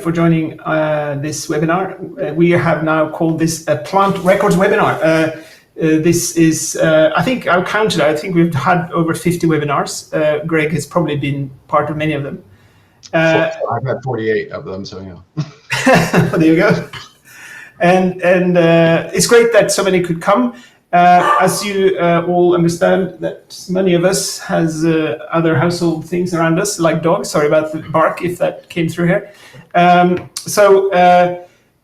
for joining this webinar. We have now called this a plant records webinar. This is, I think I counted, I think we've had over 50 webinars. Greg has probably been part of many of them. I've had 48 of them, so yeah. There you go. And it's great that so many could come. As you all understand, that many of us has other household things around us, like dogs. Sorry about the bark if that came through here.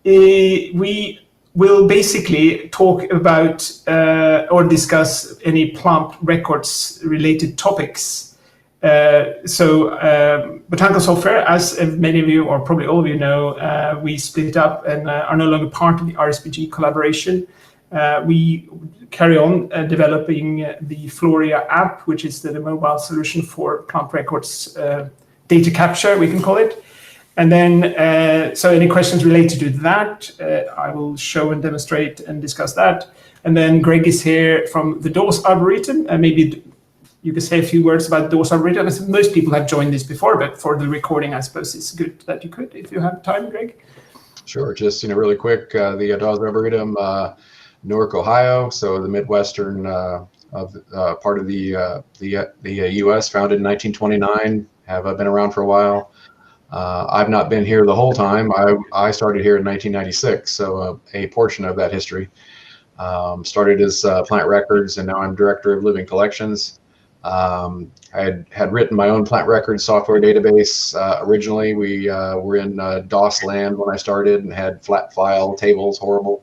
We will basically talk about or discuss any plant records related topics. Botanical software, as many of you or probably all of you know, we split up and are no longer part of the RSPG collaboration. We carry on developing the Floria app, which is the mobile solution for plant records data capture, we can call it. And then, so any questions related to that, I will show and demonstrate and discuss that. And then Greg is here from the Dawes Arboretum, and maybe you can say a few words about Dawes Arboretum. Most people have joined this before, but for the recording, I suppose it's good that you could, if you have time, Greg. Sure, just really quick, the Dawes Arboretum, Newark, Ohio, so the Midwestern part of the U.S., founded in 1929, have been around for a while. I've not been here the whole time. I started here in 1996, so a portion of that history. Started as plant records, and now I'm director of living collections. I had written my own plant records software database. Originally, we were in DOS land when I started and had flat file tables, horrible.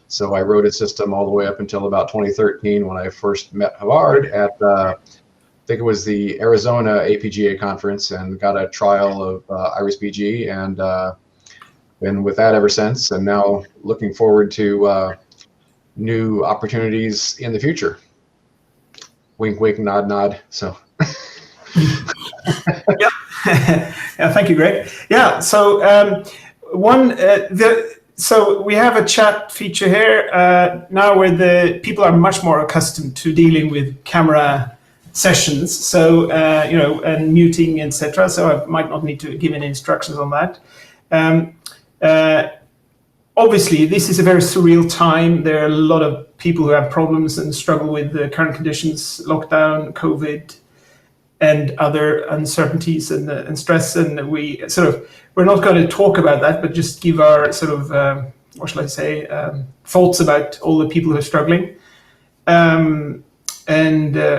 So I wrote a system all the way up until about 2013 when I first met Havard at, I think it was the Arizona APGA conference, and got a trial of IRIS-BG, and been with that ever since, and now looking forward to new opportunities in the future. Wink, wink, nod, nod. So. Yeah. Yeah, thank you, Greg. Yeah, so so we have a chat feature here now where the people are much more accustomed to dealing with camera sessions, so and muting, etc. So I might not need to give any instructions on that. Obviously, this is a very surreal time. There are a lot of people who have problems and struggle with the current conditions, lockdown, COVID, and other uncertainties and stress. And we're not going to talk about that, but just give our what shall I say, thoughts about all the people who are struggling.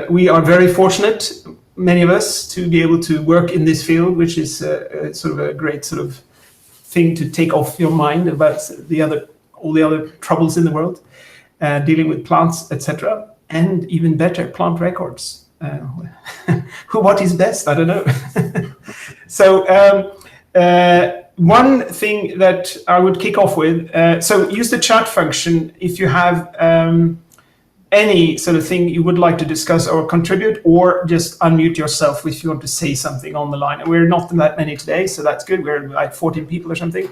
We are very fortunate, many of us, to be able to work in this field, which is a great thing to take off your mind about all the other troubles in the world, dealing with plants, etc. And even better, plant records. What is best? I don't know. So one thing that I would kick off with, so use the chat function if you have any sort of thing you would like to discuss or contribute, or just unmute yourself if you want to say something on the line. And we're not that many today, so that's good. We're like 14 people or something.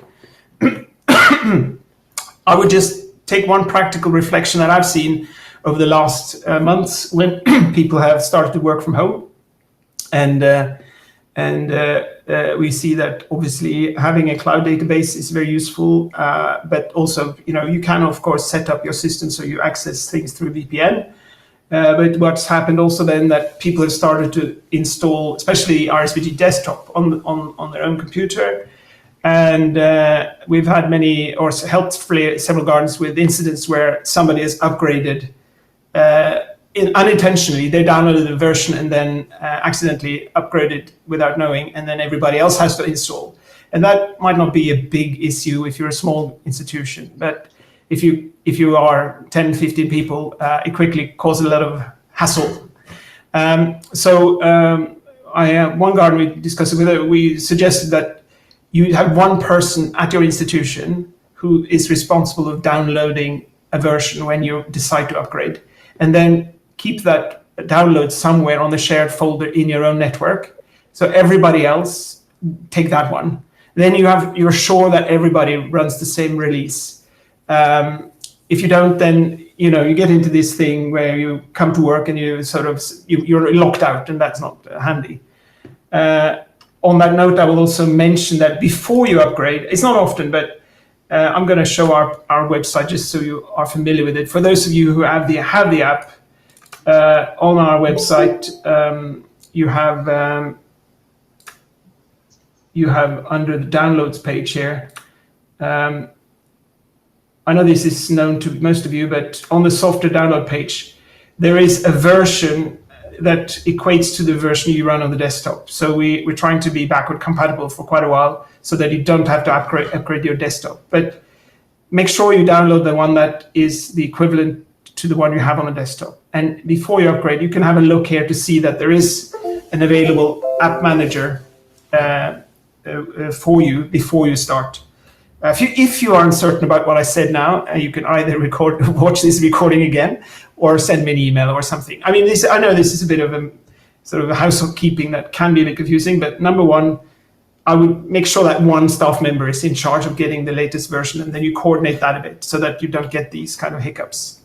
I would just take one practical reflection that I've seen over the last months when people have started to work from home, and we see that obviously having a cloud database is very useful, but also you can of course set up your system so you access things through VPN. But what's happened also then that people have started to install, especially RSPG desktop on their own computer. And we've had helped several gardens with incidents where somebody has upgraded unintentionally. They downloaded the version and then accidentally upgraded without knowing, and then everybody else has to install. And that might not be a big issue if you're a small institution, but if you are 10, 15 people, it quickly causes a lot of hassle. One garden we discussed it with, we suggested that you have one person at your institution who is responsible of downloading a version when you decide to upgrade, and then keep that download somewhere on the shared folder in your own network. So everybody else take that one. Then you're sure that everybody runs the same release. If you don't, then you get into this thing where you come to work and you're locked out, and that's not handy. on that note, I will also mention that before you upgrade, it's not often, but I'm going to show our website just so you are familiar with it. For those of you who have the app, on our website, you have under the downloads page here. I know this is known to most of you, but on the software download page, there is a version that equates to the version you run on the desktop. So we're trying to be backward compatible for quite a while so that you don't have to upgrade your desktop. But make sure you download the one that is the equivalent to the one you have on the desktop. And before you upgrade, you can have a look here to see that there is an available app manager for you before you start. If you are uncertain about what I said now, you can either watch this recording again, or send me an email or something. I mean, I know this is a bit of a sort of a housekeeping that can be a bit confusing, but number one, I would make sure that one staff member is in charge of getting the latest version, and then you coordinate that a bit so that you don't get these kind of hiccups.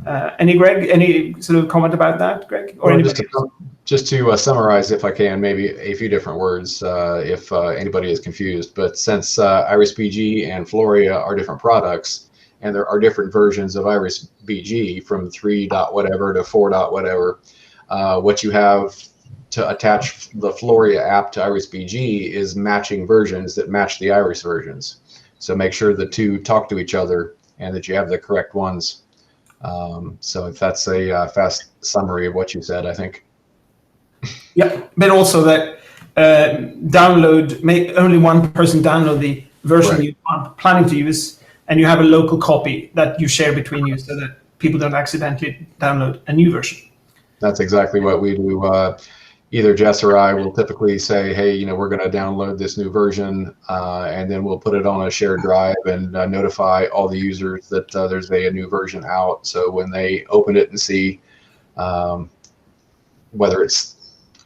Any sort of comment about that, Greg? Or well, just to summarize, if I can, maybe a few different words if anybody is confused. But since IrisBG and Floria are different products, and there are different versions of IrisBG from 3. whatever to 4. whatever, what you have to attach the Floria app to IrisBG is matching versions that match the Iris versions. So make sure the two talk to each other and that you have the correct ones. So if that's a fast summary of what you said, I think. Yeah, but also that make only one person download the version right. you are planning to use, and you have a local copy that you share between you so that people don't accidentally download a new version. That's exactly what we do. Either Jess or I will typically say, hey, we're going to download this new version, and then we'll put it on a shared drive and notify all the users that there's a new version out. So when they open it and see whether it's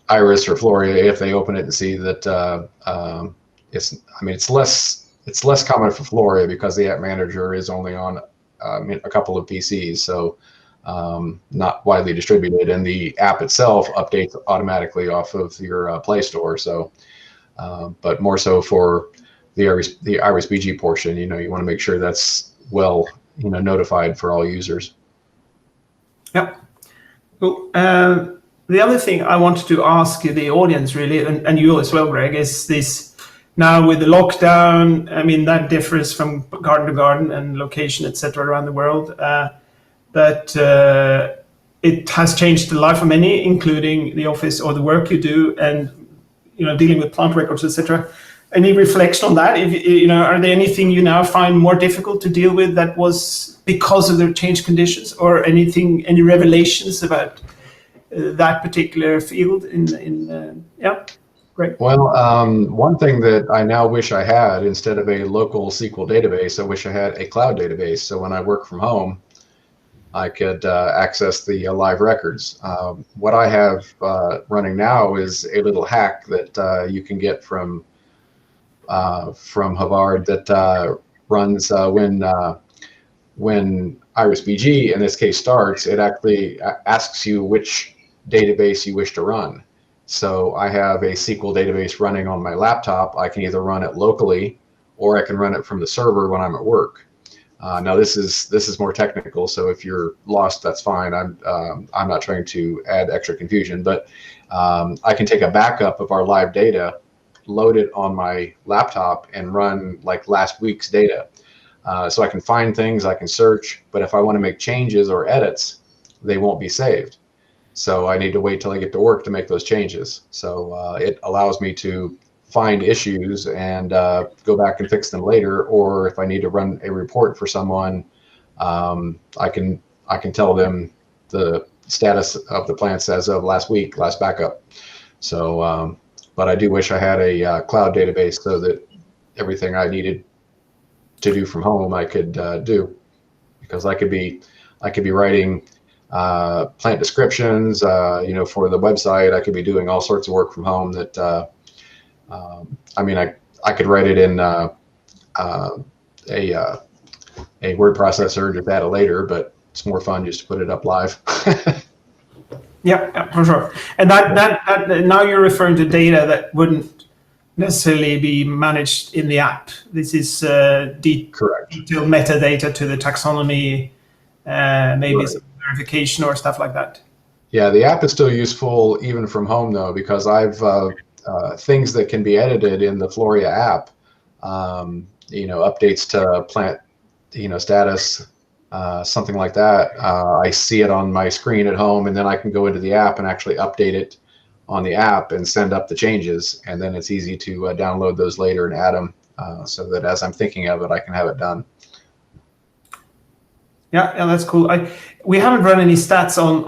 Iris or Floria, if they open it and see that it's less common for Floria because the app manager is only on a couple of PCs. So not widely distributed, and the app itself updates automatically off of your Play Store. So, but more so for the IrisBG portion, you want to make sure that's well, notified for all users. Yep. Well, the other thing I wanted to ask the audience really, and you as well, Greg, is this now with the lockdown. I mean, that differs from garden to garden and location, etc., around the world. That it has changed the life of many, including the office or the work you do, and dealing with plant records, etc. Any reflection on that? If are there anything you now find more difficult to deal with that was because of the changed conditions, or any revelations about that particular field? Yeah, great. Well, one thing that I now wish I had, instead of a local SQL database, I wish I had a cloud database. So when I work from home, I could access the live records. What I have running now is a little hack that you can get from Havard that runs when IrisBG in this case starts. It actually asks you which database you wish to run. So I have a SQL database running on my laptop. I can either run it locally, or I can run it from the server when I'm at work. Now this is more technical, so if you're lost, that's fine. I'm not trying to add extra confusion, but I can take a backup of our live data, load it on my laptop, and run like last week's data. So I can find things, I can search, but if I want to make changes or edits, they won't be saved. So I need to wait till I get to work to make those changes. So it allows me to find issues and go back and fix them later, or if I need to run a report for someone, I can tell them the status of the plants as of last week, last backup. So, but I do wish I had a cloud database so that everything I needed to do from home I could do, because I could be writing plant descriptions, for the website. I could be doing all sorts of work from home that. I could write it in a word processor, just add it later, but it's more fun just to put it up live. Yeah, for sure. And that now you're referring to data that wouldn't necessarily be managed in the app. This is Correct. detailed metadata to the taxonomy, maybe Right. some verification or stuff like that. Yeah, the app is still useful even from home though, because I've things that can be edited in the Floria app. Updates to plant, status, something like that. I see it on my screen at home, and then I can go into the app and actually update it on the app and send up the changes, and then it's easy to download those later and add them, so that as I'm thinking of it, I can have it done. Yeah, that's cool. We haven't run any stats on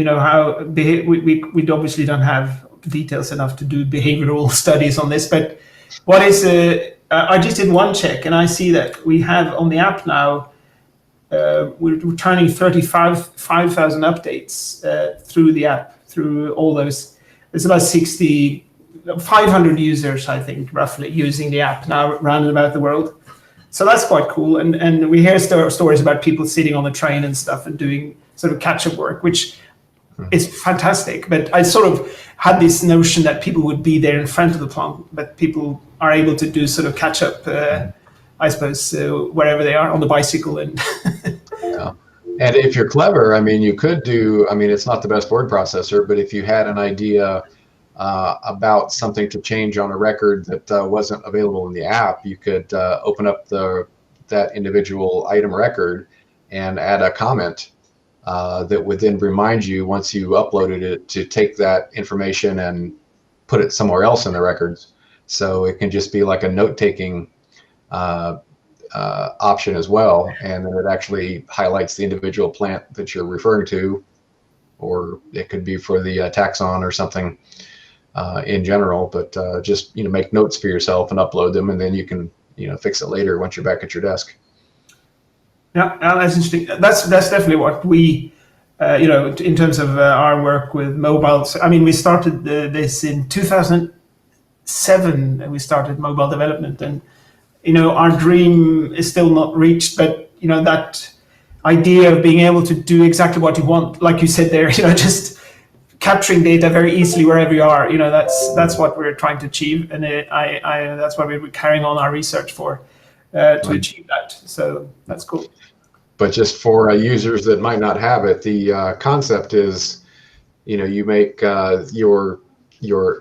how we obviously don't have details enough to do behavioral studies on this, but what is I just did one check and I see that we have on the app now we're returning 35,000 updates through the app, through all those. There's about 500 users, I think, roughly using the app now around and about the world. So that's quite cool. And we hear stories about people sitting on the train and stuff and doing sort of catch-up work, which is fantastic. But I sort of had this notion that people would be there in front of the plant, but people are able to do sort of catch-up, I suppose, wherever they are on the bicycle. And yeah. And if you're clever, I mean, you could do, I mean, it's not the best word processor, but if you had an idea about something to change on a record that wasn't available in the app, you could open up that individual item record and add a comment that would then remind you once you uploaded it to take that information and put it somewhere else in the records. So it can just be like a note-taking option as well, and then it actually highlights the individual plant that you're referring to, or it could be for the taxon or something in general. But just make notes for yourself and upload them, and then you can fix it later once you're back at your desk. Yeah, that's interesting. That's definitely what we in terms of our work with mobiles. I mean, we started this in 2007. We started mobile development, and our dream is still not reached, but that idea of being able to do exactly what you want, like you said there, just capturing data very easily wherever you are, that's what we're trying to achieve, and that's what we're carrying on our research for to achieve that. So that's cool. But just for users that might not have it, the concept is, you make your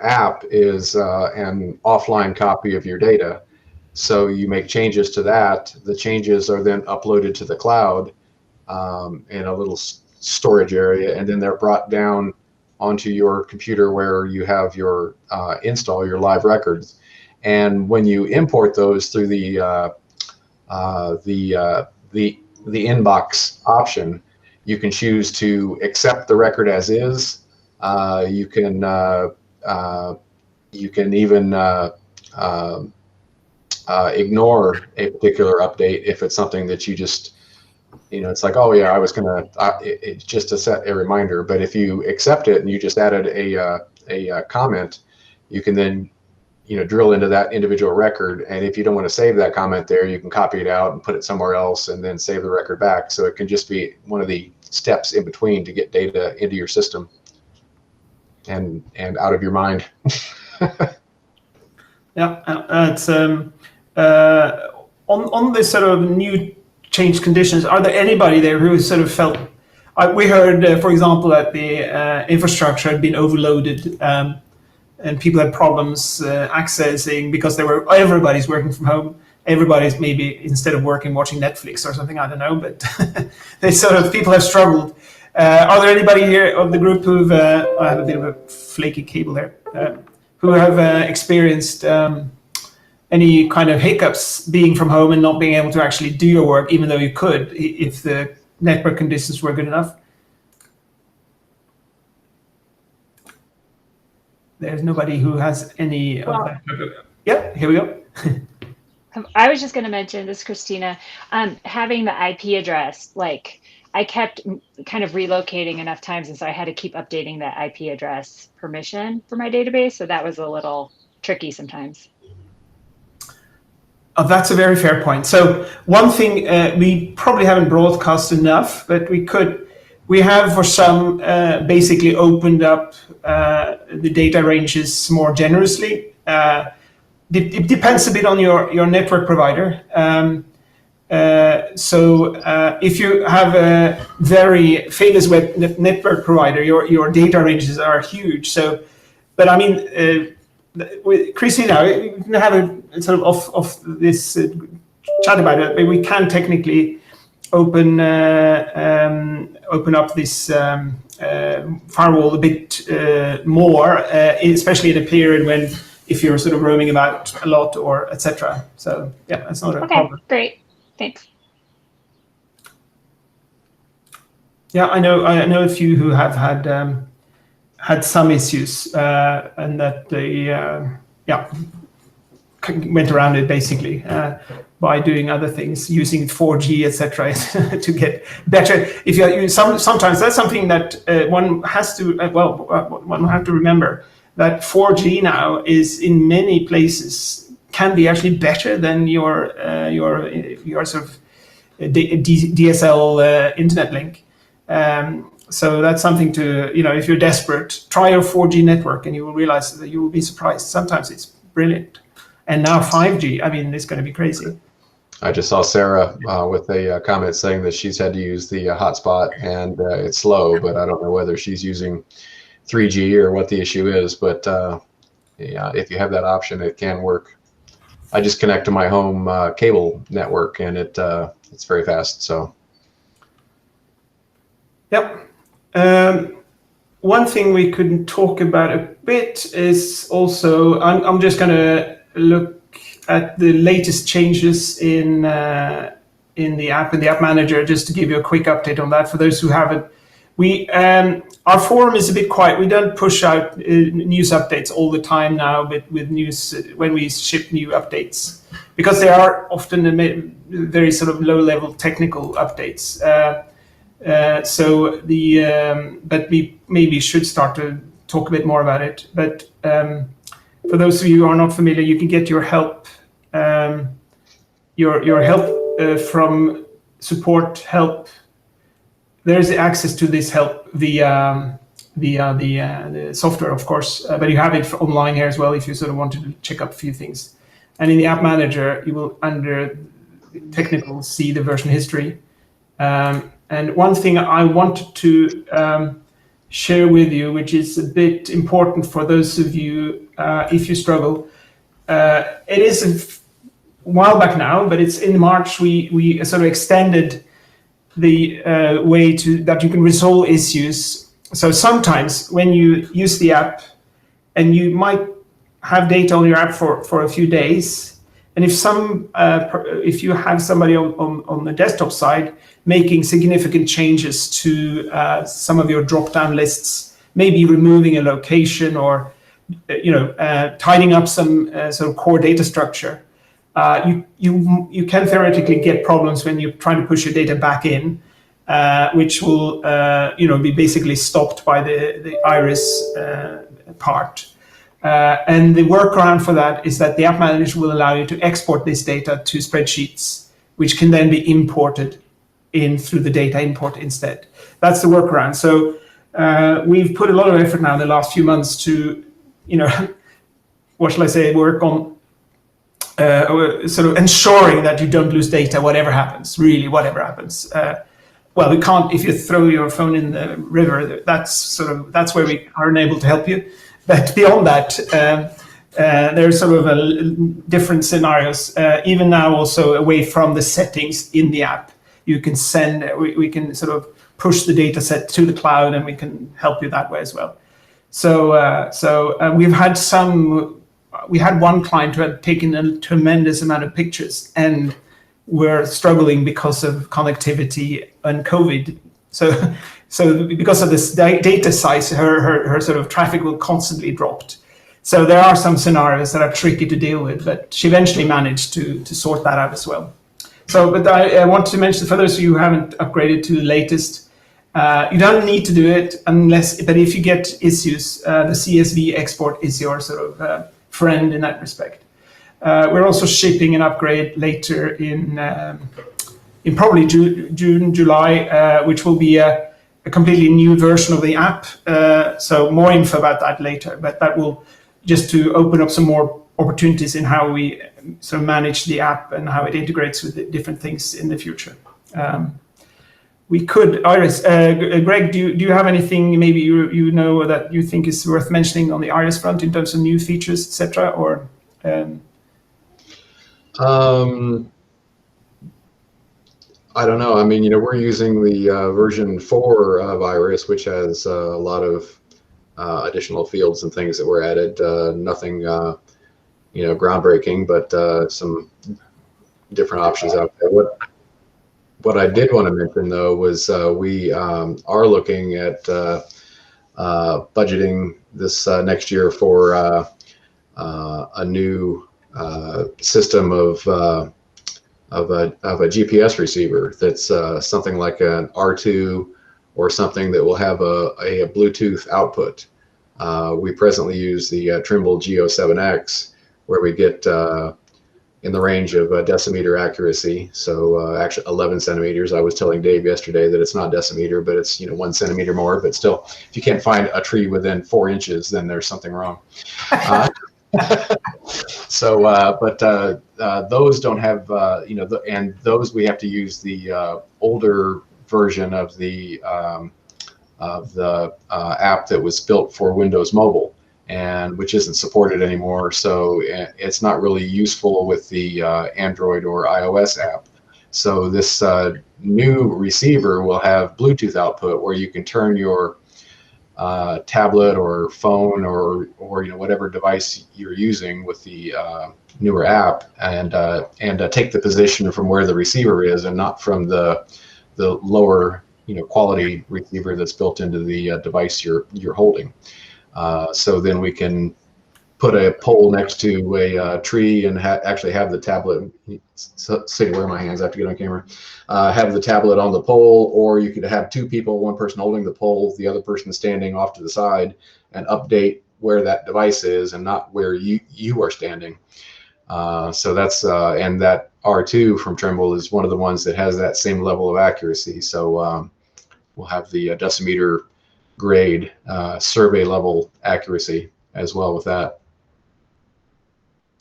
app is an offline copy of your data. So you make changes to that. The changes are then uploaded to the cloud in a little storage area, and then they're brought down onto your computer where you have your your live records. And when you import those through the inbox option, you can choose to accept the record as is. You can even ignore a particular update if it's something that you just, it's like, oh yeah, I was gonna, it's just to set a reminder. But if you accept it and you just added a comment, you can then drill into that individual record, and if you don't want to save that comment there, you can copy it out and put it somewhere else and then save the record back. So it can just be one of the steps in between to get data into your system and out of your mind. Yeah, it's on this sort of new changed conditions. Are there anybody there who sort of felt? We heard, for example, that the infrastructure had been overloaded. And people had problems accessing because everybody's working from home. Everybody's maybe, instead of working, watching Netflix or something, I don't know, but people have struggled. Are there anybody here of the group who've, I have a bit of a flaky cable there, who have experienced any kind of hiccups being from home and not being able to actually do your work, even though you could, if the network conditions were good enough? There's nobody who has any. Yeah, here we go. I was just going to mention this, Christina, having the IP address, like I kept kind of relocating enough times, and so I had to keep updating that IP address permission for my database. So that was a little tricky sometimes. Oh, that's a very fair point. So one thing we probably haven't broadcast enough, but we could We have for some basically opened up the data ranges more generously. It depends a bit on your network provider. So if you have a very famous web network provider, your data ranges are huge. So, but I mean, with Christina, we can have a sort of off this chat about it, but we can technically open up this firewall a bit more, especially in a period when if you're sort of roaming about a lot or etc. So yeah, that's not a problem. Great, thanks. Yeah, I know a few who have had some issues and that they went around it basically by doing other things, using 4G, etc., to get better. If you sometimes that's something that one has to one have to remember that 4G now is in many places can be actually better than your sort of DSL internet link. So that's something to, if you're desperate, try your 4G network and you will realize that you will be surprised. Sometimes it's brilliant. And now 5G, I mean, it's going to be crazy. I just saw Sarah with a comment saying that she's had to use the hotspot and it's slow, but I don't know whether she's using 3G or what the issue is. But yeah, if you have that option, it can work. I just connect to my home cable network and it's very fast. So. Yep. One thing we could talk about a bit is also, I'm just going to look at the latest changes in the app manager, just to give you a quick update on that for those who haven't. Our forum is a bit quiet. We don't push out news updates all the time now, but with news when we ship new updates, because they are often very sort of low-level technical updates. But we maybe should start to talk a bit more about it. But for those of you who are not familiar, you can get your help, your help from support help. There's access to this help via the software, of course, but you have it online here as well if you sort of wanted to check up a few things. And in the app manager, you will under technical see the version history. And one thing I wanted to share with you, which is a bit important for those of you if you struggle, it is a while back now, but it's in March we sort of extended the way that you can resolve issues. So sometimes when you use the app and you might have data on your app for a few days, and if you have somebody on the desktop side making significant changes to some of your drop-down lists, maybe removing a location or tidying up some sort of core data structure, you can theoretically get problems when you're trying to push your data back in, which will be basically stopped by the iris part. And the workaround for that is that the app manager will allow you to export this data to spreadsheets, which can then be imported in through the data import instead. That's the workaround. So we've put a lot of effort now in the last few months to, what shall I say, work on sort of ensuring that you don't lose data, whatever happens, really, whatever happens. Well, we can't, if you throw your phone in the river, that's where we are unable to help you. But beyond that, there's sort of different scenarios. Even now, also away from the settings in the app, you can we can sort of push the data set to the cloud, and we can help you that way as well. So we've had we had one client who had taken a tremendous amount of pictures and were struggling because of connectivity and COVID. So because of this data size, her sort of traffic will constantly dropped. So there are some scenarios that are tricky to deal with, but she eventually managed to sort that out as well. So, but I want to mention, for those of you who haven't upgraded to the latest, you don't need to do it but if you get issues, the CSV export is your sort of friend in that respect. We're also shipping an upgrade later in probably June, July, which will be a completely new version of the app. So more info about that later, but that will just to open up some more opportunities in how we sort of manage the app and how it integrates with the different things in the future. We could, Iris, Greg, do you have anything maybe you know that you think is worth mentioning on the Iris front in terms of new features, etc., or? I don't know. I mean, we're using the version 4 of Iris, which has a lot of additional fields and things that were added. Nothing, groundbreaking, but some different options out there. What I did want to mention, though, was we are looking at budgeting this next year for a new system of a GPS receiver that's something like an R2 or something that will have a Bluetooth output. We presently use the Trimble Geo7X, where we get in the range of decimeter accuracy. So actually 11 centimeters. I was telling Dave yesterday that it's not decimeter, but it's 1 centimeter more. But still, if you can't find a tree within 4 inches, then there's something wrong. So, but those don't have, and those we have to use the older version of the app that was built for Windows Mobile, and which isn't supported anymore. So it's not really useful with the Android or iOS app. So this new receiver will have Bluetooth output where you can turn your tablet or phone or whatever device you're using with the newer app and take the position from where the receiver is and not from the lower quality receiver that's built into the device you're holding. So then we can put a pole next to a tree and actually have the tablet sitting where my hands, I have to get on camera, have the tablet on the pole, or you could have 2 people, one person holding the pole, the other person standing off to the side, and update where that device is and not where you are standing. So that's, and that R2 from Trimble is one of the ones that has that same level of accuracy. So we'll have the decimeter grade survey level accuracy as well with that.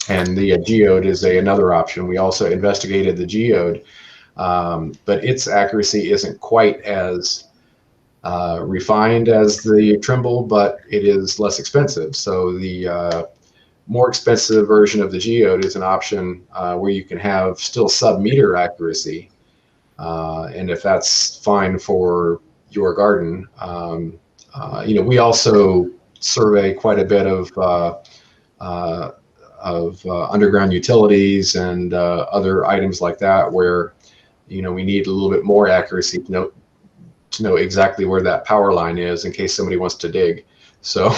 And the geode is another option. We also investigated the geode, but its accuracy isn't quite as refined as the Trimble, but it is less expensive. So the more expensive version of the geode is an option where you can have still sub-meter accuracy. And if that's fine for your garden, we also survey quite a bit of underground utilities and other items like that, where we need a little bit more accuracy to know exactly where that power line is in case somebody wants to dig. So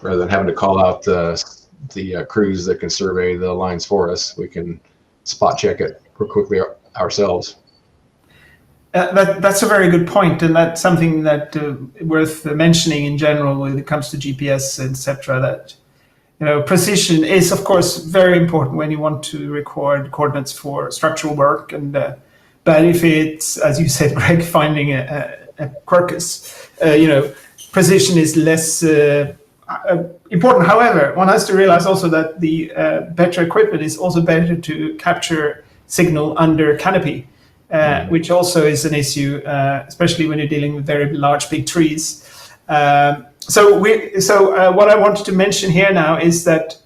rather than having to call out the crews that can survey the lines for us, we can spot check it quickly ourselves. That's a very good point, and that's something that worth mentioning in general when it comes to GPS, etc. That precision is, of course, very important when you want to record coordinates for structural work. And but if it's, as you said, Greg, finding a quercus, precision is less important. However, one has to realize also that the better equipment is also better to capture signal under canopy, which also is an issue, especially when you're dealing with very large, big trees. So what I wanted to mention here now is that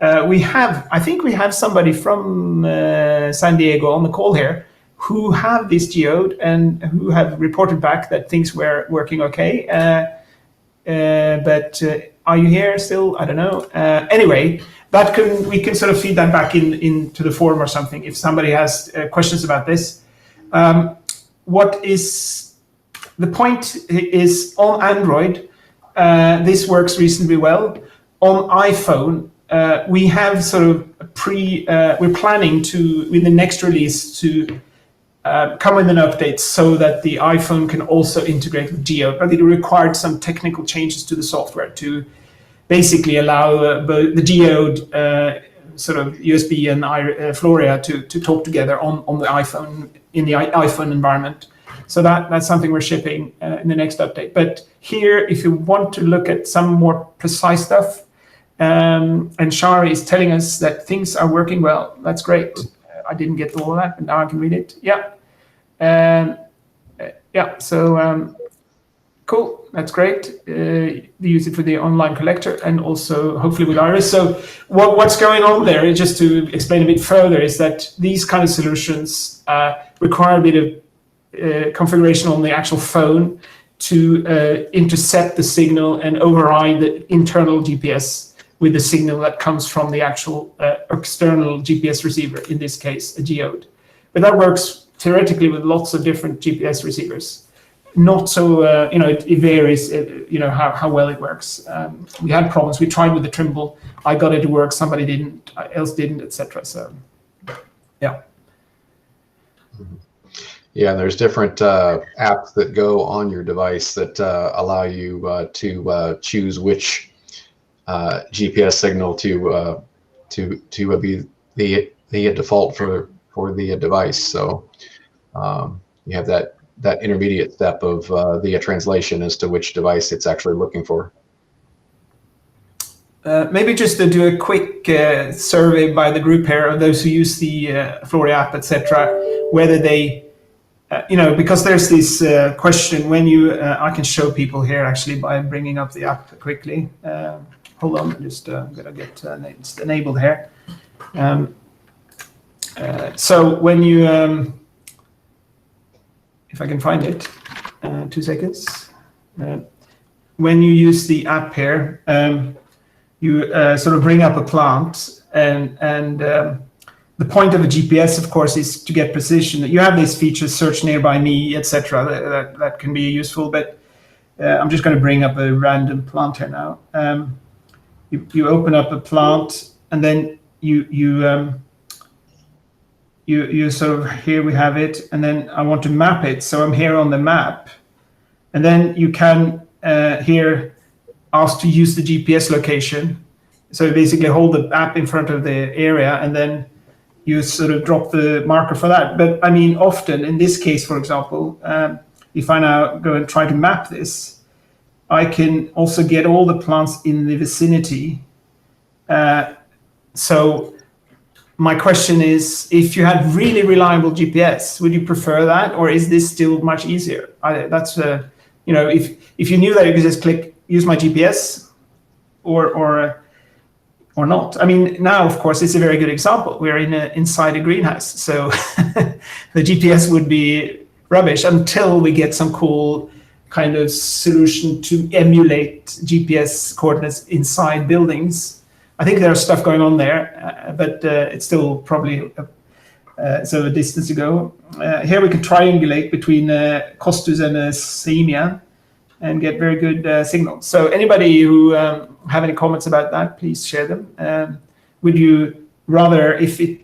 I think we have somebody from San Diego on the call here who have this geode and who have reported back that things were working okay. But are you here still? I don't know. Anyway, we can sort of feed that back into the forum or something if somebody has questions about this. What is the point is on Android, this works reasonably well. On iPhone, we have sort of we're planning to, in the next release, to come with an update so that the iPhone can also integrate with Geode, but it required some technical changes to the software to basically allow the Geode sort of USB and Floria to talk together on the iPhone, in the iPhone environment. So that's something we're shipping in the next update. But here, if you want to look at some more precise stuff, and Shari is telling us that things are working well. That's great. I didn't get all of that, but now I can read it. Yeah. Yeah, so cool. That's great. They use it for the online collector and also hopefully with Iris. So what's going on there, just to explain a bit further, is that these kind of solutions require a bit of configuration on the actual phone to intercept the signal and override the internal GPS with the signal that comes from the actual external GPS receiver, in this case, a geode. But that works theoretically with lots of different GPS receivers. Not so, it varies, how well it works. We had problems. We tried with the Trimble. I got it to work. Somebody else didn't, etc. So, yeah. Yeah, there's different apps that go on your device that allow you to choose which GPS signal to be the default for the device. So you have that intermediate step of the translation as to which device it's actually looking for. Maybe just to do a quick survey by the group here of those who use the Flori app, etc., whether they, because there's this question when you, I can show people here actually by bringing up the app quickly. Hold on, I'm just gonna get it's enabled here. So when you, if I can find it, 2 seconds. When you use the app here, you sort of bring up a plant, and the point of a GPS, of course, is to get precision. You have these features, search nearby me, etc. That can be useful, but I'm just going to bring up a random plant here now. You open up a plant, and then you sort of, here we have it, and then I want to map it. So I'm here on the map, and then you can here ask to use the GPS location. So basically hold the app in front of the area, and then you sort of drop the marker for that. But I mean, often in this case, for example, if I now go and try to map this, I can also get all the plants in the vicinity. So my question is, if you had really reliable GPS, would you prefer that, or is this still much easier? That's if you knew that you could just click use my GPS, or not. I mean, now of course it's a very good example. We're inside a greenhouse, so the GPS would be rubbish until we get some cool kind of solution to emulate GPS coordinates inside buildings. I think there's stuff going on there, but it's still probably a distance to go. Here we can triangulate between Costus and Seimia and get very good signals. So anybody who have any comments about that, please share them. Would you rather, if you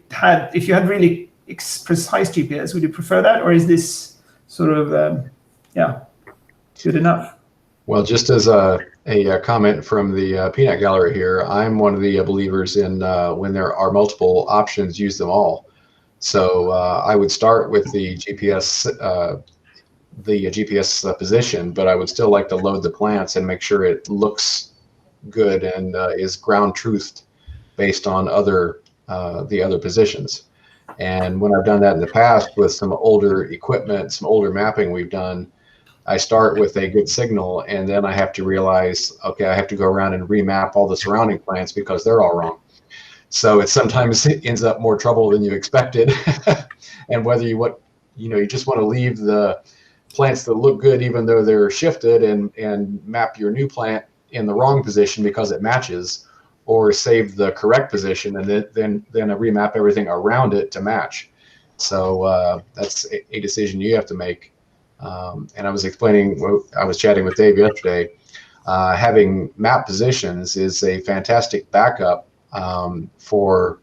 had really precise GPS, would you prefer that, or is this sort of good enough? Well, just as a comment from the Peanut Gallery here, I'm one of the believers in when there are multiple options, use them all. So I would start with the GPS position, but I would still like to load the plants and make sure it looks good and is ground truthed based on the other positions. And when I've done that in the past with some older equipment, some older mapping we've done, I start with a good signal, and then I have to realize, okay, I have to go around and remap all the surrounding plants because they're all wrong. So it sometimes ends up more trouble than you expected. And whether you just want to leave the plants that look good even though they're shifted and map your new plant in the wrong position because it matches, or save the correct position and then remap everything around it to match. So that's a decision you have to make. And I was chatting with Dave yesterday, having map positions is a fantastic backup for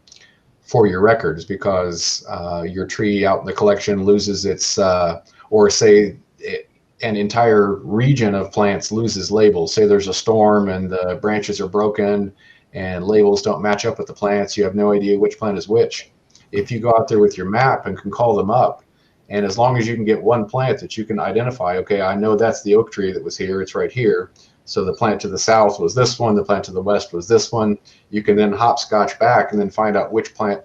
your records, because your tree out in the collection loses its, or say an entire region of plants loses labels. Say there's a storm and the branches are broken and labels don't match up with the plants. You have no idea which plant is which. If you go out there with your map and can call them up And as long as you can get one plant that you can identify, okay, I know that's the oak tree that was here, it's right here. So the plant to the south was this one, the plant to the west was this one. You can then hopscotch back and then find out which plant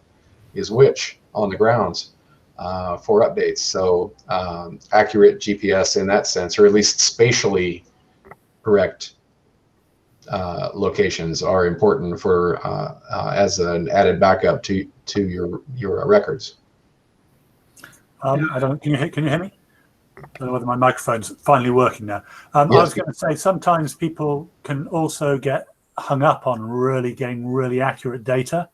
is which on the grounds for updates. So accurate GPS in that sense, or at least spatially correct locations are important for as an added backup to your records. I don't. Can you hear me? I don't know whether my microphone's finally working now. I was going to say sometimes people can also get hung up on getting really accurate data,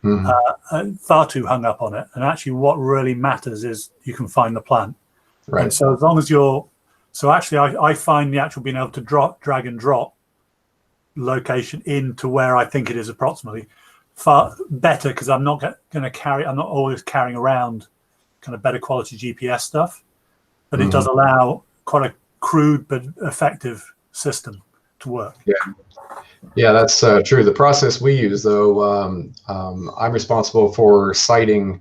far too hung up on it. And actually, what really matters is you can find the plant. Right. And so as long as I find the actual being able to drag and drop location into where I think it is approximately far better, because I'm not always carrying around kind of better quality GPS stuff, but it does allow quite a crude but effective system to work. Yeah, that's true. The process we use, though, I'm responsible for citing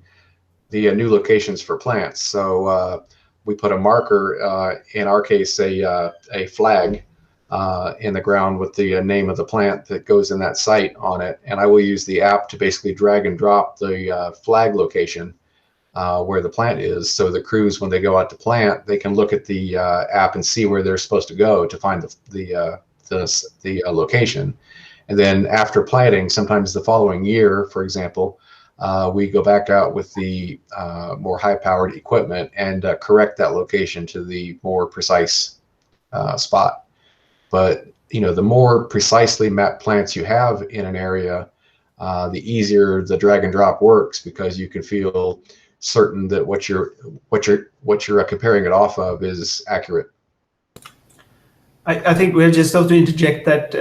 the new locations for plants. So we put a marker, in our case, a flag in the ground with the name of the plant that goes in that site on it. And I will use the app to basically drag and drop the flag location where the plant is. So the crews, when they go out to plant, they can look at the app and see where they're supposed to go to find the location. And then after planting, sometimes the following year, for example, we go back out with the more high-powered equipment and correct that location to the more precise spot. But the more precisely mapped plants you have in an area, the easier the drag and drop works, because you can feel certain that what you're comparing it off of is accurate. I think we'll just have to interject that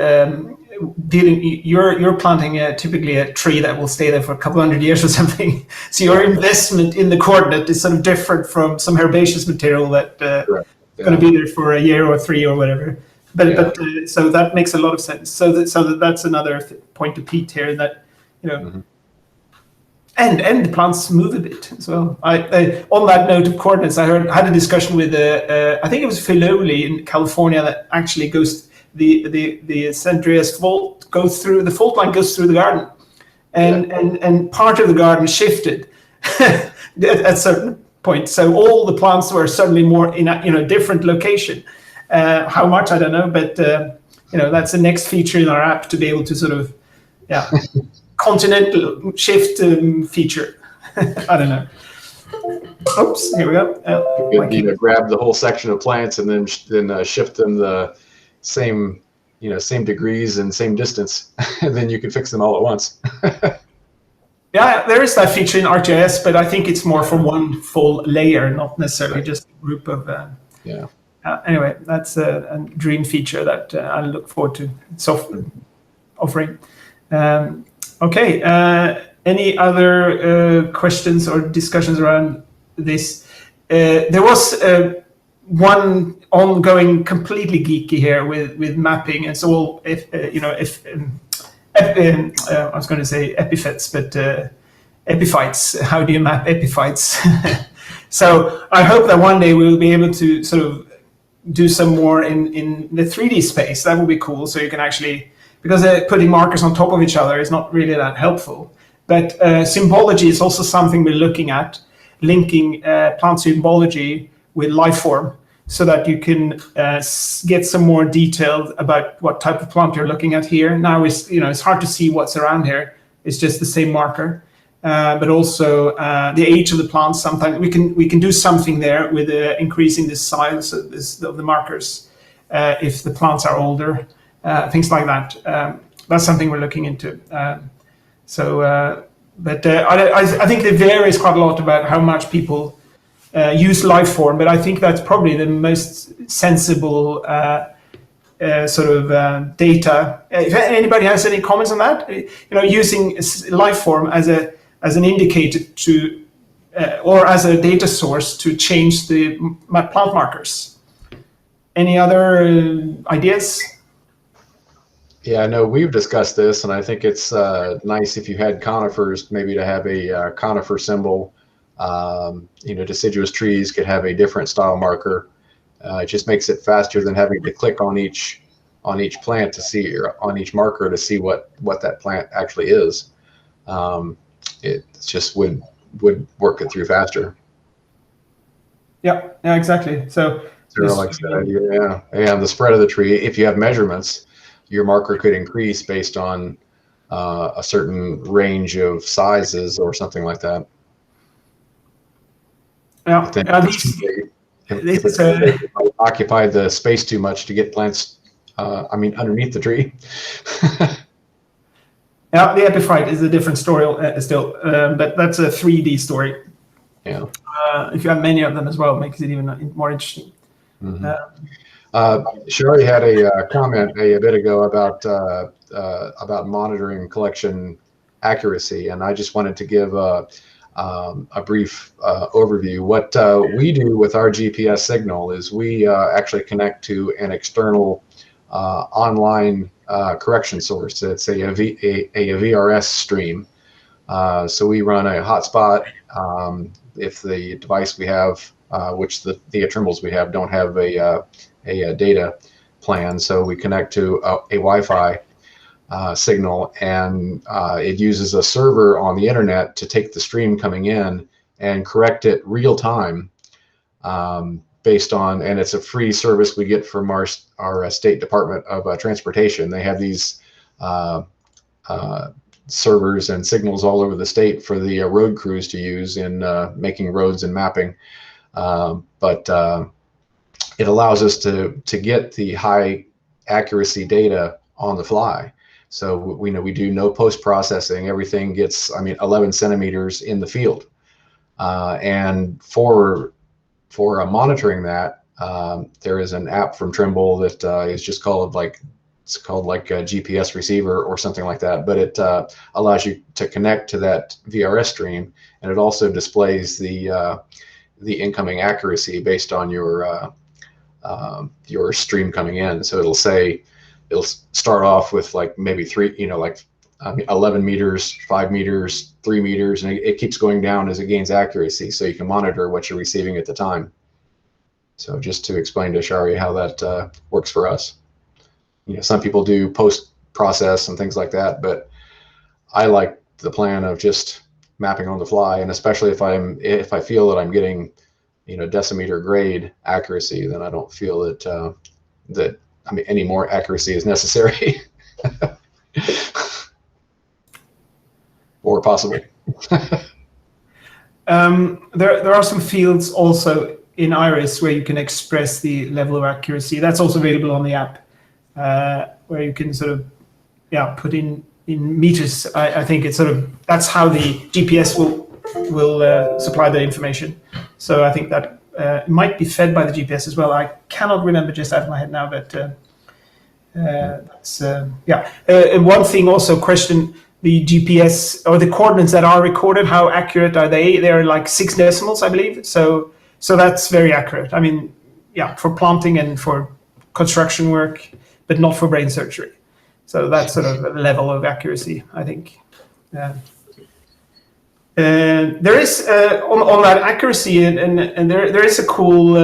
you're planting typically a tree that will stay there for a couple hundred years or something. So your investment in the coordinate is sort of different from some herbaceous material that going to be there for a year or three or whatever. But so that makes a lot of sense. So that's another point to Pete here, that and the plants move a bit as well. I on that note of coordinates, I had a discussion with I think it was Filoli in California, that actually goes the St. Andreas fault goes through the fault line, goes through the garden, and part of the garden shifted at a certain point. So all the plants were suddenly more in a different location. How much I don't know, but that's the next feature in our app, to be able to sort of continental shift feature. I don't know. Oops, here we go. You could grab the whole section of plants and then shift them the same degrees and same distance, and then you can fix them all at once. Yeah, there is that feature in ArcGIS, but I think it's more from one full layer, not necessarily just a group of. Anyway, that's a dream feature that I look forward to offering. Okay, any other questions or discussions around this? There was one ongoing, completely geeky here with mapping, and so I was going to say epithets, but epiphytes. How do you map epiphytes? So I hope that one day we'll be able to sort of do some more in the 3D space. That would be cool. So you can actually, because putting markers on top of each other is not really that helpful. But symbology is also something we're looking at, linking plant symbology with life form, so that you can get some more detail about what type of plant you're looking at here. Now it's hard to see what's around here. It's just the same marker. But also the age of the plants. Sometimes we can do something there with increasing the size of the markers if the plants are older, things like that. That's something we're looking into. But I think it varies quite a lot about how much people use life form. But I think that's probably the most sensible sort of data. If anybody has any comments on that, using life form as an indicator to, or as a data source to change the plant markers. Any other ideas? Yeah, I know we've discussed this, and I think it's nice if you had conifers, maybe to have a conifer symbol deciduous trees could have a different style marker. It just makes it faster than having to click on each plant to see, or on each marker to see what that plant actually is. It just would work it through faster. Yeah, exactly. So like that, and the spread of the tree, if you have measurements, your marker could increase based on a certain range of sizes or something like that. Yeah, if it occupy the space too much to get plants, underneath the tree. Yeah, the epiphyte is a different story still, but that's a 3D story. Yeah. If you have many of them as well, it makes it even more interesting. Shari had a comment a bit ago about monitoring collection accuracy, and I just wanted to give a brief overview. What we do with our GPS signal is we actually connect to an external online correction source. It's a VRS stream. So we run a hotspot if the device we have, which the Trimble's we have, don't have a data plan. So we connect to a Wi-Fi signal, and it uses a server on the internet to take the stream coming in and correct it real time based on, and it's a free service we get from our State Department of Transportation. They have these servers and signals all over the state for the road crews to use in making roads and mapping. But it allows us to get the high accuracy data on the fly. So we do no post-processing. Everything gets, 11 centimeters in the field. And for monitoring that, there is an app from Trimble that is just called a GPS receiver or something like that. But it allows you to connect to that VRS stream, and it also displays the incoming accuracy based on your stream coming in. So it'll start off with maybe 11 meters, 5 meters, 3 meters, and it keeps going down as it gains accuracy, so you can monitor what you're receiving at the time. So just to explain to Shari how that works for us. Some people do post-process and things like that, but I like the plan of just mapping on the fly, and especially if I feel that I'm getting decimeter grade accuracy, then I don't feel that any more accuracy is necessary or possible. There are some fields also in Iris where you can express the level of accuracy. That's also available on the app, where you can sort of put in meters. I think it's that's how the GPS will supply the information. So I think that it might be fed by the GPS as well. I cannot remember just out of my head now, but that's one thing also, question the GPS or the coordinates that are recorded, how accurate are they? They're like 6 decimals, I believe. So that's very accurate. For planting and for construction work, but not for brain surgery. So that's sort of a level of accuracy, I think. There is on that accuracy, and there is a cool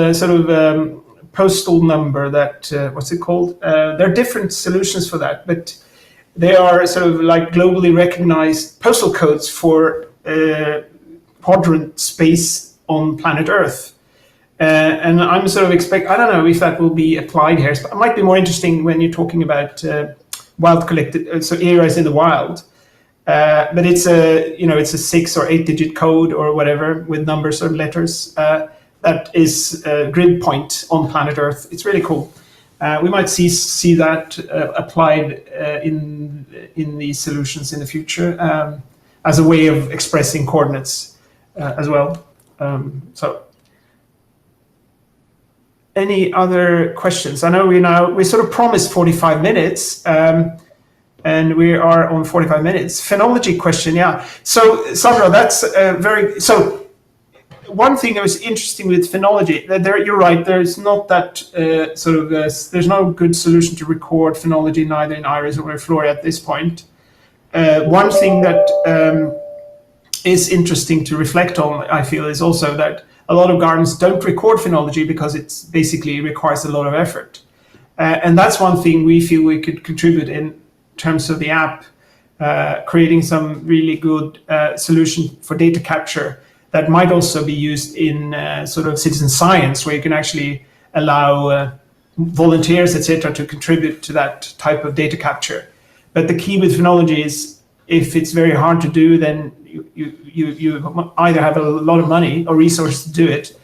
postal number that what's it called? There are different solutions for that, but they are sort of like globally recognized postal codes for quadrant space on planet Earth. And I'm sort of I don't know if that will be applied here, but it might be more interesting when you're talking about wild collected, so areas in the wild. But it's a 6 or 8 digit code or whatever with numbers or letters that is a grid point on planet Earth. It's really cool. We might see that applied in these solutions in the future as a way of expressing coordinates as well. So, any other questions? I know we sort of promised 45 minutes. And we are on 45 minutes. Phenology question, yeah. So, Sandra, that's so one thing that was interesting with phenology, you're right, there's not that there's no good solution to record phenology neither in Iris or Flora at this point. One thing that is interesting to reflect on, I feel, is also that a lot of gardens don't record phenology because it's basically requires a lot of effort. And that's one thing we feel we could contribute in terms of the app, creating some really good solution for data capture that might also be used in sort of citizen science, where you can actually allow volunteers, etc., to contribute to that type of data capture. But the key with phenology is, if it's very hard to do, then you either have a lot of money or resources to do it,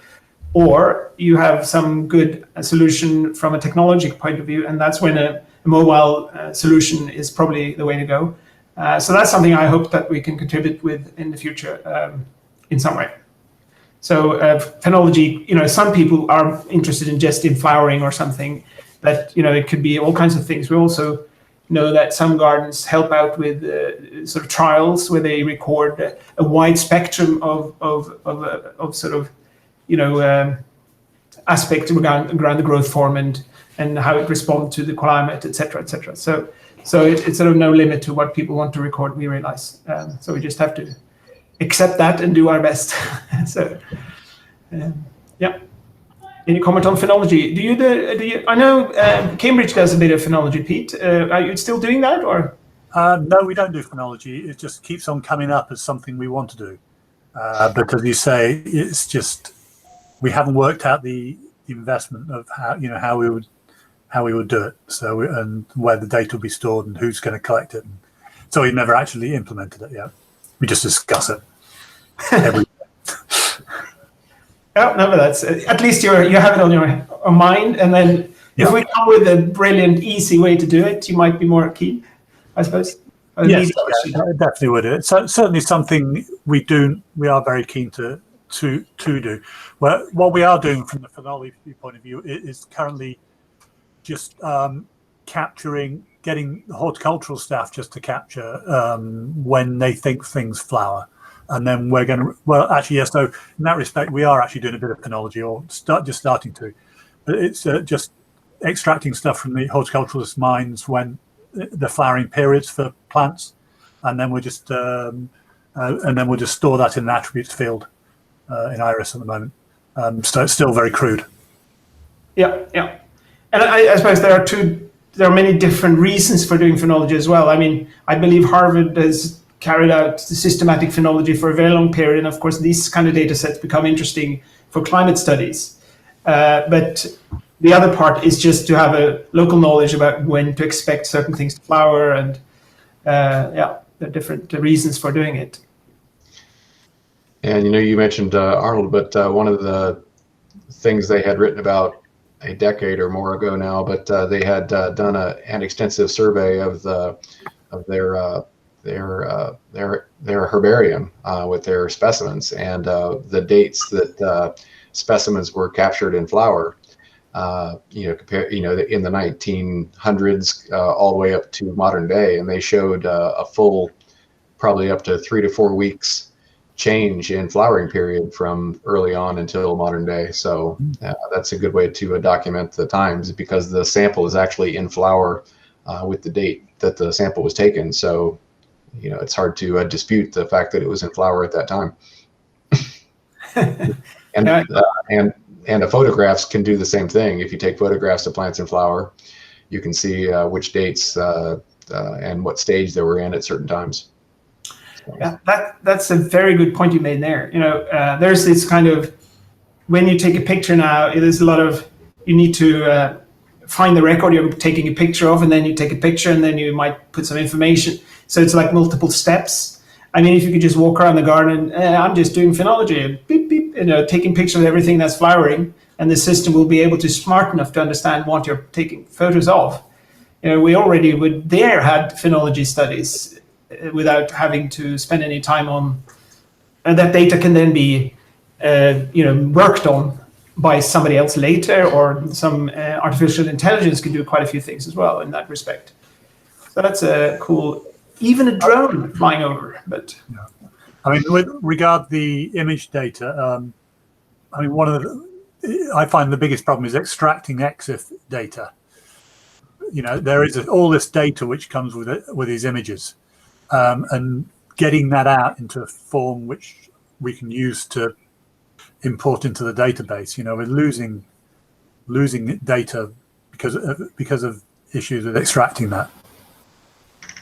or you have some good solution from a technology point of view, and that's when a mobile solution is probably the way to go. So that's something I hope that we can contribute with in the future in some way. So phenology, some people are interested in just in flowering or something, but it could be all kinds of things. We also know that some gardens help out with sort of trials where they record a wide spectrum of sort of aspects around the growth form and how it responds to the climate, etc., etc. So it's sort of no limit to what people want to record, we realize. So we just have to accept that and do our best. So yeah. Any comment on phenology? Do you? I know Cambridge does a bit of phenology, Pete. Are you still doing that, or? No, we don't do phenology. It just keeps on coming up as something we want to do, because you say it's just we haven't worked out the investment of how we would do it. So and where the data will be stored and who's going to collect it. So we've never actually implemented it yet. We just discuss it every. Oh, no, but that's at least you have it on your mind, and then if we come with a brilliant, easy way to do it, you might be more keen, I suppose. Yes, I definitely would. So certainly something we are very keen to do. Well, what we are doing from the phenology point of view is currently just getting the horticultural staff just to capture when they think things flower. And then we're going to, so in that respect, we are actually doing a bit of phenology, or just starting to. But it's just extracting stuff from the horticulturalist minds when the flowering periods for plants, and then we'll just store that in an attributes field in Iris at the moment. So it's still very crude. Yeah. And I suppose there are many different reasons for doing phenology as well. I mean, I believe Harvard has carried out the systematic phenology for a very long period, and of course these kind of data sets become interesting for climate studies. But the other part is just to have a local knowledge about when to expect certain things to flower, and the different reasons for doing it. And you mentioned Arnold, but one of the things they had written about a decade or more ago now, but they had done an extensive survey of their herbarium with their specimens, and the dates that specimens were captured in flower, in the 1900s all the way up to modern day, and they showed a full, probably up to 3 to 4 weeks change in flowering period from early on until modern day. So that's a good way to document the times, because the sample is actually in flower with the date that the sample was taken. So it's hard to dispute the fact that it was in flower at that time. and the photographs can do the same thing. If you take photographs of plants in flower, you can see which dates and what stage they were in at certain times. So. Yeah, that's a very good point you made there. There's this kind of, when you take a picture now, there's a lot of, you need to find the record you're taking a picture of, and then you take a picture, and then you might put some information. So it's like multiple steps. I mean, if you could just walk around the garden, I'm just doing phenology, beep, beep, taking pictures of everything that's flowering, and the system will be able to smart enough to understand what you're taking photos of. We already had phenology studies without having to spend any time on, and that data can then be, worked on by somebody else later, or some artificial intelligence can do quite a few things as well in that respect. So that's a cool. Even a drone flying over, but yeah. I mean, with regard the image data, I mean, I find the biggest problem is extracting EXIF data. There is all this data which comes with these images, and getting that out into a form which we can use to import into the database. We're losing data because of issues with extracting that.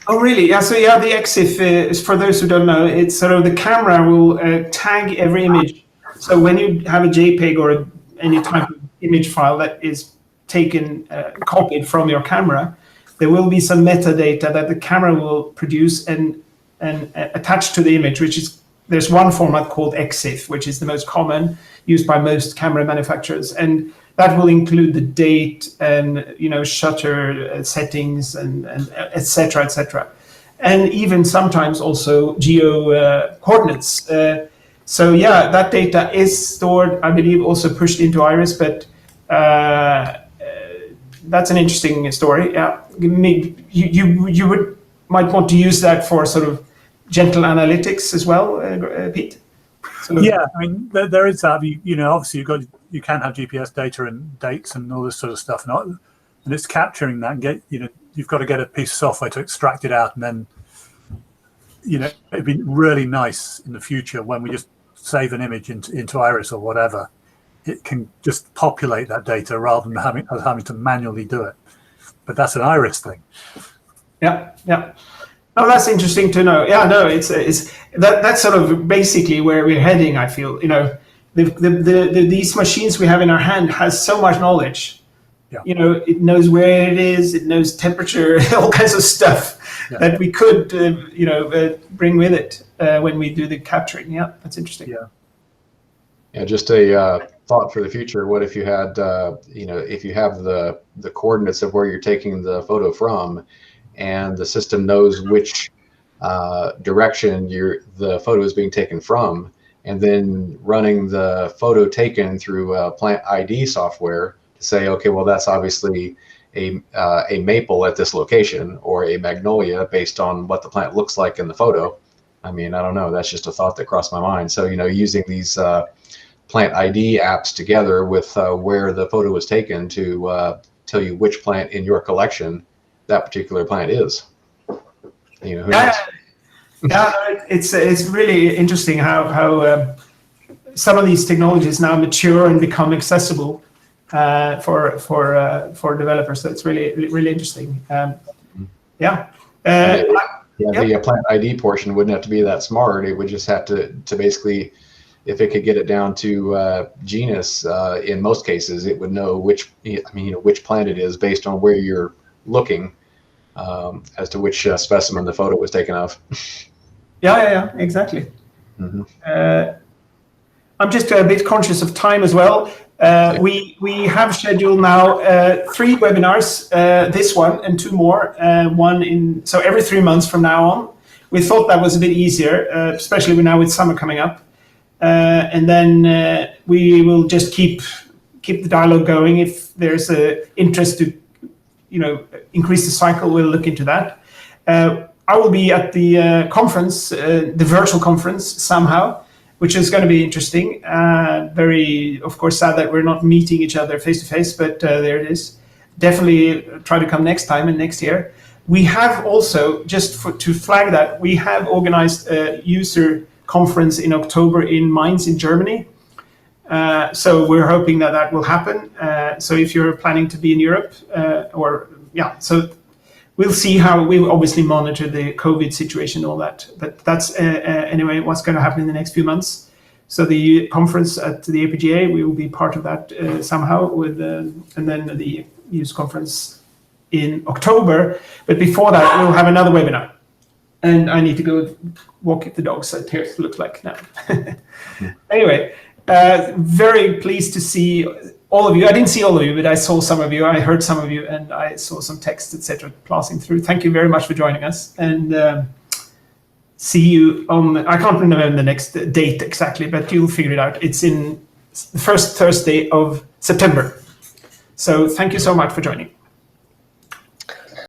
Oh, really? Yeah. So yeah, the EXIF is, for those who don't know, it's sort of the camera will tag every image. So when you have a JPEG or any type of image file that is taken, copied from your camera, there will be some metadata that the camera will produce and attach to the image, which is, there's one format called EXIF, which is the most common, used by most camera manufacturers, and that will include the date and shutter settings and et cetera, and even sometimes also geo coordinates. So yeah, that data is stored, I believe, also pushed into Iris, but that's an interesting story. Yeah, you might want to use that for sort of gentle analytics as well, Pete. So, yeah, I mean, there is that. Obviously, you can have GPS data and dates and all this sort of stuff, and it's capturing that. And you've got to get a piece of software to extract it out, and then it'd be really nice in the future when we just save an image into Iris or whatever. It can just populate that data rather than having to manually do it. But that's an Iris thing. Yeah. Oh, that's interesting to know. Yeah, no, it's that's sort of basically where we're heading. I feel these machines we have in our hand has so much knowledge. Yeah. It knows where it is, it knows temperature, all kinds of stuff that we could bring with it when we do the capturing. Yeah, that's interesting. Yeah, just a thought for the future. What if you had if you have the coordinates of where you're taking the photo from, and the system knows which direction the photo is being taken from, and then running the photo taken through plant ID software to say, okay, well, that's obviously a maple at this location, or a magnolia based on what the plant looks like in the photo. I mean, I don't know. That's just a thought that crossed my mind. So, using these plant ID apps together with where the photo was taken to tell you which plant in your collection that particular plant is. Who knows? Yeah, it's really interesting how some of these technologies now mature and become accessible for developers. So it's really interesting. The plant ID portion wouldn't have to be that smart. It would just have to basically, if it could get it down to genus, in most cases, it would know which plant it is based on where you're looking as to which specimen the photo was taken of. Yeah, exactly. Mm-hmm. I'm just a bit conscious of time as well. We have scheduled now 3 webinars, this one and 2 more, so every 3 months from now on. We thought that was a bit easier, especially now with summer coming up. And then we will just keep the dialogue going. If there's an interest to increase the cycle, we'll look into that. I will be at the conference, the virtual conference somehow, which is going to be interesting. Very, of course, sad that we're not meeting each other face to face, but there it is. Definitely try to come next time and next year. We have also, to flag that, we have organized a user conference in October in Mainz in Germany. So we're hoping that will happen. So if you're planning to be in Europe, so we'll see how we obviously monitor the COVID situation and all that. But that's anyway what's going to happen in the next few months. So the conference at the APGA, we will be part of that somehow and then the user conference in October. But before that, we'll have another webinar. And I need to go walk the dogs. So here it looks like now. Anyway. Very pleased to see all of you. I didn't see all of you, but I saw some of you. I heard some of you, and I saw some text, etc., passing through. Thank you very much for joining us, and see you on. I can't remember the next date exactly, but you'll figure it out. It's in the first Thursday of September. So thank you so much for joining.